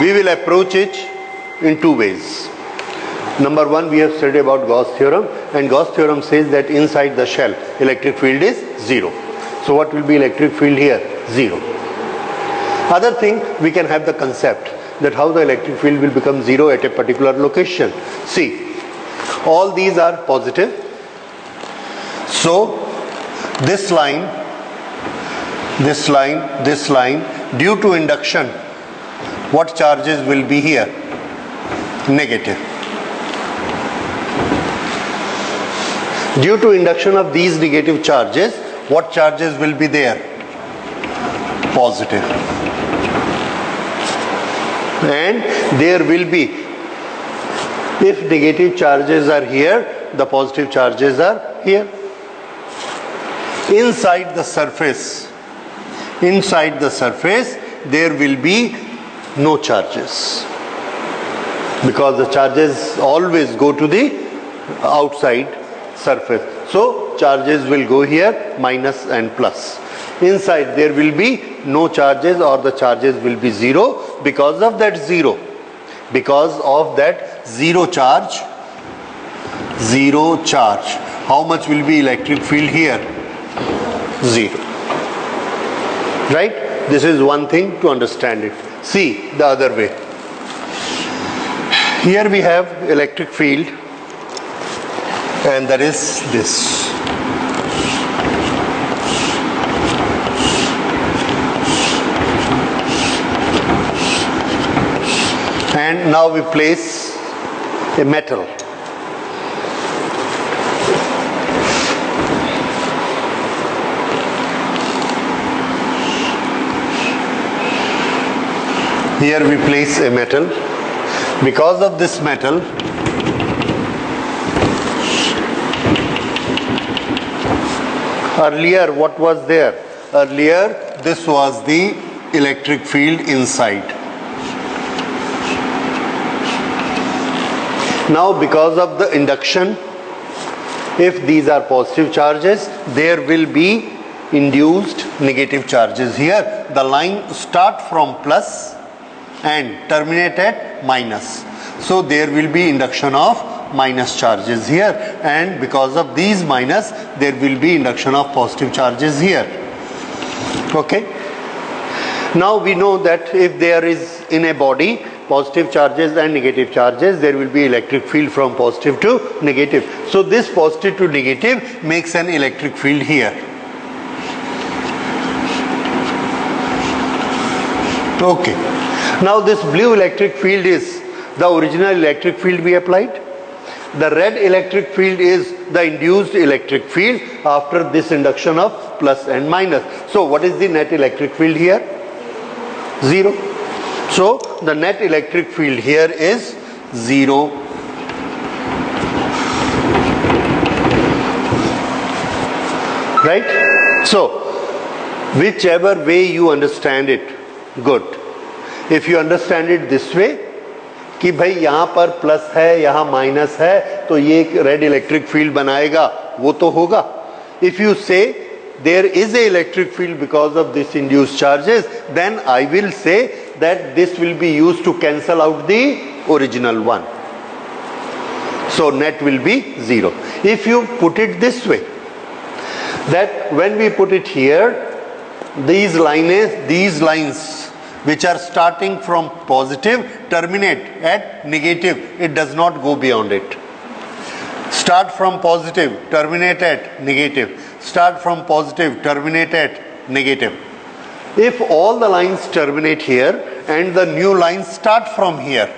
We will approach it in 2 ways. Number 1, we have studied about Gauss theorem, and Gauss theorem says that inside the shell electric field is 0. So what will be electric field here? 0. Other thing, we can have the concept that how the electric field will become 0 at a particular location. See, all these are positive, so this line, this line, this line, due to induction, what charges will be here? Negative. Due to induction of these negative charges, what charges will be there? Positive. And there will be, if negative charges are here, the positive charges are here. Inside the surface, there will be no charges, because the charges always go to the outside surface. So charges will go here, minus and plus. Inside there will be no charges, or the charges will be zero. Because of that zero charge, how much will be electric field here? Zero. Right? This is one thing to understand it. See the other way. Here we have electric field, and that is this. And now we place a metal. Here we place a metal. Because of this metal, earlier what was there? Earlier this was the electric field inside. Now because of the induction, if these are positive charges, there will be induced negative charges here. The line start from plus and terminate at minus. So there will be induction of minus charges here, and because of these minus, there will be induction of positive charges here. Okay. Now we know that if there is in a body positive charges and negative charges, there will be electric field from positive to negative. So this positive to negative makes an electric field here. Okay. Now this blue electric field is the original electric field we applied. The red electric field is the induced electric field after this induction of plus and minus. So what is the net electric field here? Zero. So the net electric field here is zero. Right? So whichever way you understand it, good. If you understand it this way, कि भाई यहाँ पर plus है, यहाँ minus है, तो ये एक रेड इलेक्ट्रिक फील्ड बनाएगा, वो तो होगा. If you say there is a electric field because of this induced charges, then I will say that this will be used to cancel out the original one. So net will be zero. If you put it this way, that when we put it here, these lines which are starting from positive terminate at negative. It does not go beyond it. Start from positive, terminate at negative. Start from positive, terminate at negative. If all the lines terminate here and the new lines start from here,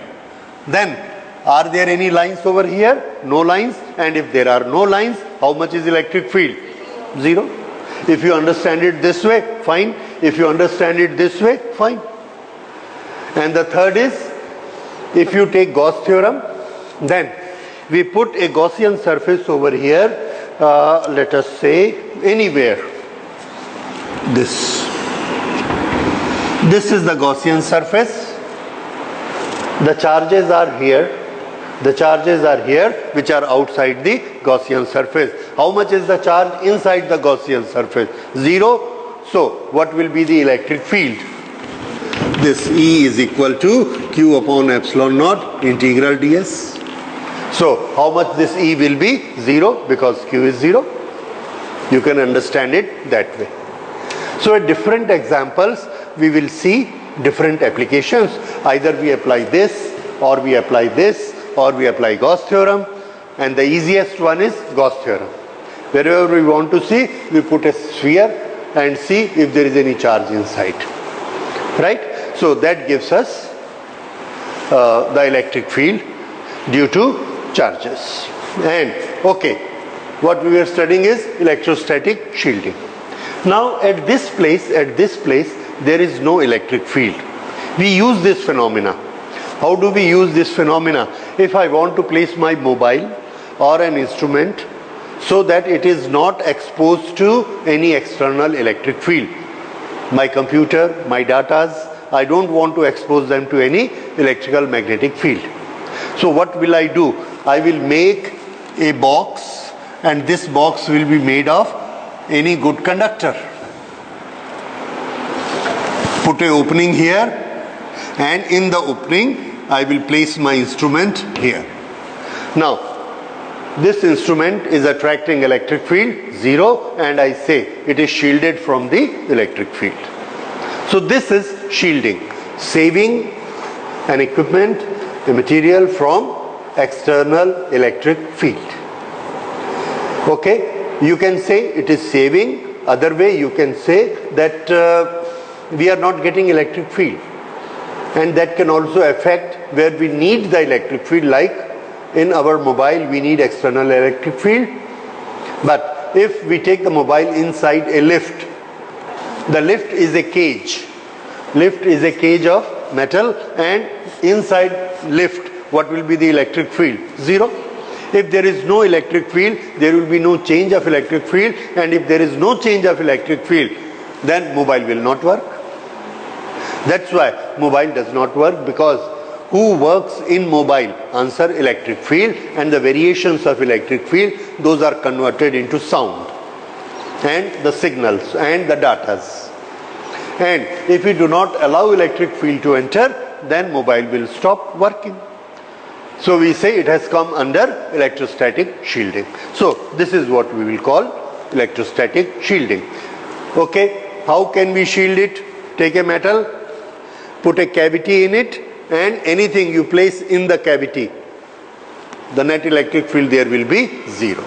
then are there any lines over here? No lines. And if there are no lines, how much is electric field? Zero. If you understand it this way, fine. If you understand it this way, fine. And the third is, if you take Gauss theorem, then we put a Gaussian surface over here, let us say anywhere. This is the Gaussian surface. The charges are here. The charges are here, which are outside the Gaussian surface. How much is the charge inside the Gaussian surface? Zero. So what will be the electric field? This E is equal to Q upon epsilon naught integral ds. So how much this E will be? Zero, because Q is zero. You can understand it that way. So at different examples, we will see different applications. Either we apply this, or we apply this, or we apply Gauss theorem. And the easiest one is Gauss theorem. Wherever we want to see, we put a sphere and see if there is any charge inside. Right? So that gives us the electric field due to charges. And okay, What we were studying is electrostatic shielding. Now at this place, there is no electric field. We use this phenomena. How do we use this phenomena? If I want to place my mobile or an instrument so that it is not exposed to any external electric field. My computer, my datas, I don't want to expose them to any electrical magnetic field. So what will I do? I will make a box, and this box will be made of any good conductor. Put an opening here, and in the opening I will place my instrument here. Now this instrument is attracting electric field 0, and I say it is shielded from the electric field. So this is shielding, saving an equipment, a material from external electric field. Okay, you can say it is saving. Other way you can say that we are not getting electric field, and that can also affect where we need the electric field, like in our mobile we need external electric field. But if we take the mobile inside a lift, the lift is a cage. Lift is a cage of metal, and inside lift what will be the electric field? 0. If there is no electric field, there will be no change of electric field, and if there is no change of electric field, then mobile will not work. That's why mobile does not work, because who works in mobile? Answer: electric field, and the variations of electric field, those are converted into sound and the signals and the datas. And if we do not allow electric field to enter, then mobile will stop working. So we say it has come under electrostatic shielding. So this is what we will call electrostatic shielding. Okay, how can we shield it? Take a metal, put a cavity in it, and anything you place in the cavity, the net electric field there will be 0.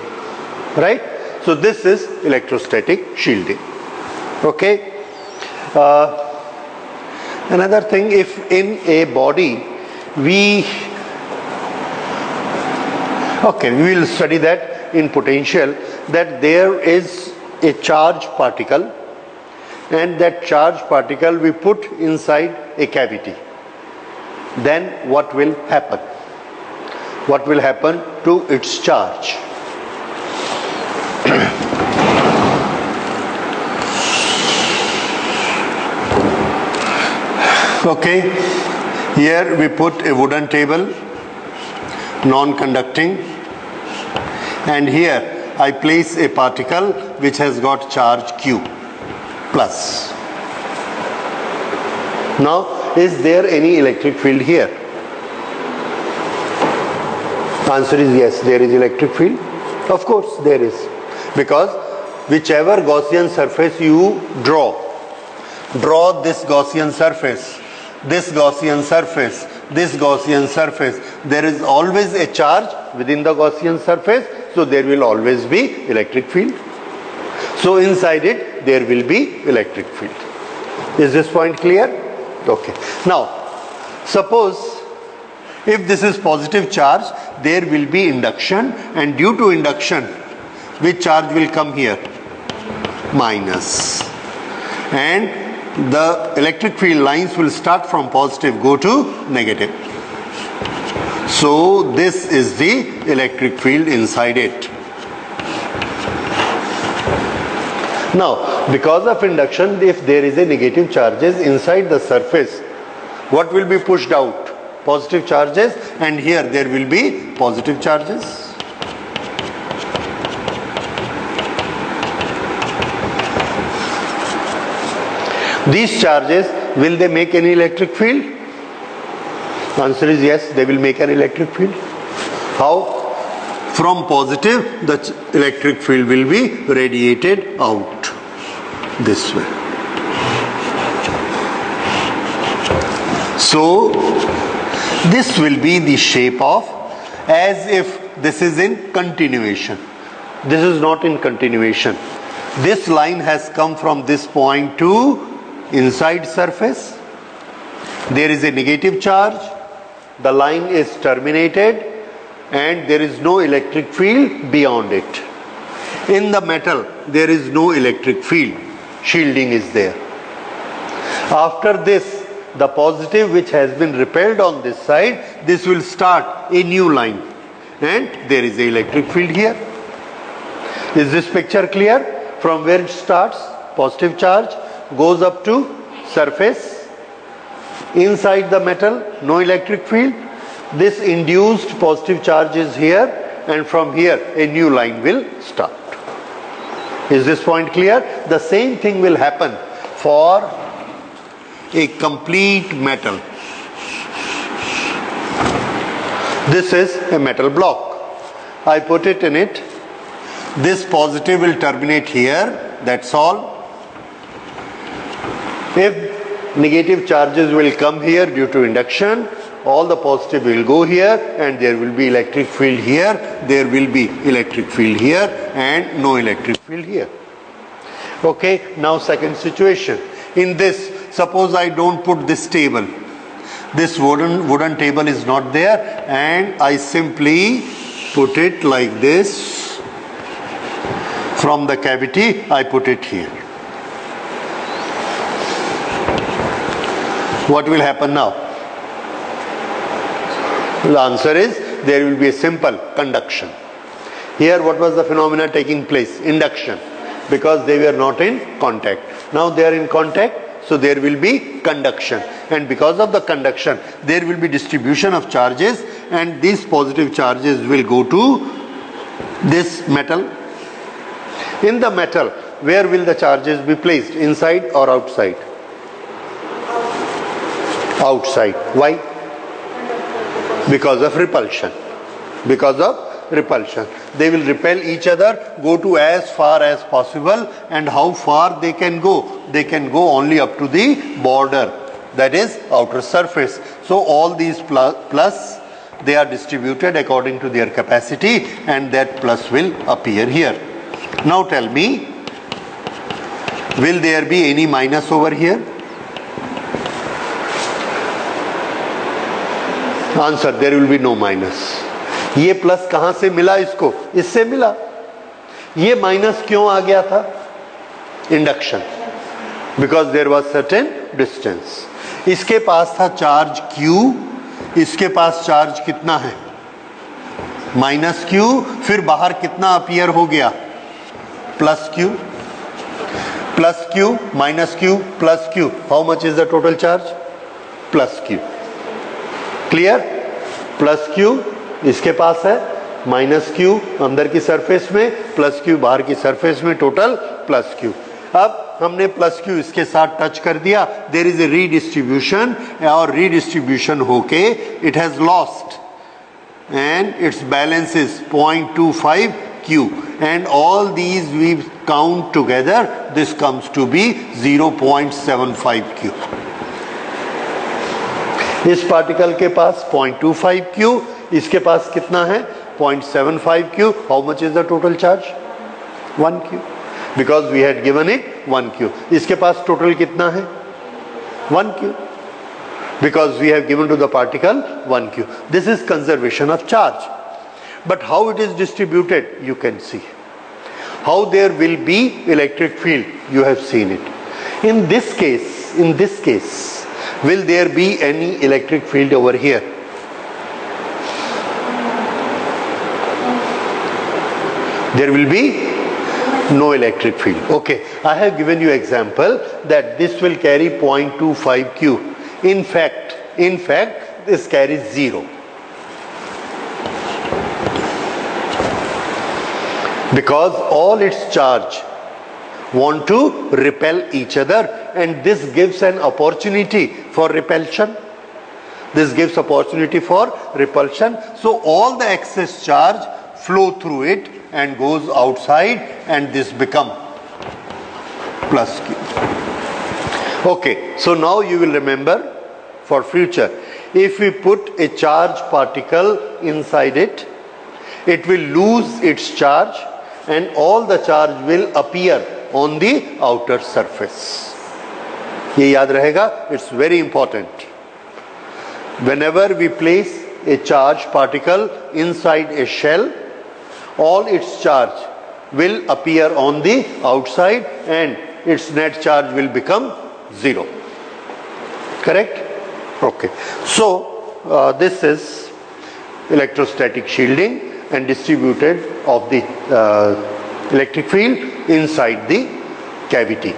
Right? So this is electrostatic shielding. Okay. Another thing, if in a body we will study that in potential, that there is a charge particle, and that charge particle we put inside a cavity. Then what will happen? What will happen to its charge? Okay, here we put a wooden table, non-conducting, and here I place a particle which has got charge Q plus. Now, is there any electric field here? Answer is yes, there is electric field. Of course there is, because whichever Gaussian surface you draw this Gaussian surface, this Gaussian surface, this Gaussian surface, there is always a charge within the Gaussian surface, so there will always be electric field. So inside it there will be electric field. Is this point clear? Okay. Now suppose if this is positive charge, there will be induction, and due to induction which charge will come here? Minus. And the electric field lines will start from positive, go to negative. So this is the electric field inside it. Now, because of induction, if there is a negative charges inside the surface, what will be pushed out? Positive charges, and here there will be positive charges. These charges, will they make any electric field? Answer is yes, they will make an electric field. How? From positive, the electric field will be radiated out this way. So this will be the shape of, as if this is in continuation. This is not in continuation. This line has come from this point to inside surface. There is a negative charge, the line is terminated, and there is no electric field beyond it. In the metal, there is no electric field. Shielding is there. After this, the positive which has been repelled on this side, this will start a new line. And there is an electric field here. Is this picture clear? From where it starts, positive charge goes up to surface. Inside the metal, no electric field. This induced positive charge is here, and from here a new line will start. Is this point clear? The same thing will happen for a complete metal. This is a metal block. I put it in it. This positive will terminate here, that's all. If negative charges will come here due to induction, all the positive will go here, and there will be electric field here, there will be electric field here, and no electric field here. Okay, now second situation. In this, suppose I don't put this table. This wooden table is not there, and I simply put it like this. From the cavity, I put it here. What will happen now? The answer is there will be a simple conduction. Here, what was the phenomena taking place? Induction, because they were not in contact. Now they are in contact, so there will be conduction, and because of the conduction, there will be distribution of charges, and these positive charges will go to this metal. In the metal, where will the charges be placed? Inside or outside? Outside. Why? Because of repulsion. Because of repulsion. They will repel each other, go to as far as possible, and how far they can go? They can go only up to the border, that is outer surface. So all these plus, they are distributed according to their capacity, and that plus will appear here. Now tell me, will there be any minus over here? Answer, there will be no minus. ये plus कहां से मिला इसको? इससे मिला. ये minus क्यों आ गया था? Induction. Because there was certain distance. इसके पास था चार्ज Q, इसके पास चार्ज कितना है? Minus Q. फिर बाहर कितना अपीयर हो गया? Plus Q. Plus Q, minus Q, plus Q. How much is the total charge? Plus Q. Clear? Plus Q इसके पास है, माइनस Q अंदर की सरफेस में, प्लस Q बाहर की सरफेस में, टोटल प्लस Q. अब हमने प्लस Q इसके साथ टच कर दिया, देयर इज ए रीडिस्ट्रीब्यूशन, और रीडिस्ट्रीब्यूशन होके it has lost, and it's balance is 0.25 Q, and all these we count together, this comes to be 0.75 Q. इस पार्टिकल के पास 0.25 Q, इसके पास कितना है? 0.75 Q. How much is the total charge? 1 Q. Because we had given it 1 Q. इसके पास total कितना है? 1 Q. Because we have given to the particle 1 Q. This is conservation of charge. But how it is distributed, you can see. How there will be electric field, you have seen it. In this case, will there be any electric field over here? There will be no electric field. Okay, I have given you example that this will carry 0.25 Q. In fact, this carries 0. Because all its charge want to repel each other, and this gives an opportunity for repulsion. This gives opportunity for repulsion. So all the excess charge flow through it and goes outside, and this become plus Q. Okay, so now you will remember for future, if we put a charge particle inside it, it will lose its charge, and all the charge will appear on the outer surface. ये याद रहेगा, it's very important. Whenever we place a charged particle inside a shell, all its charge will appear on the outside and its net charge will become 0. Correct? Okay. So this is electrostatic shielding and distributed of the electric field inside the cavity.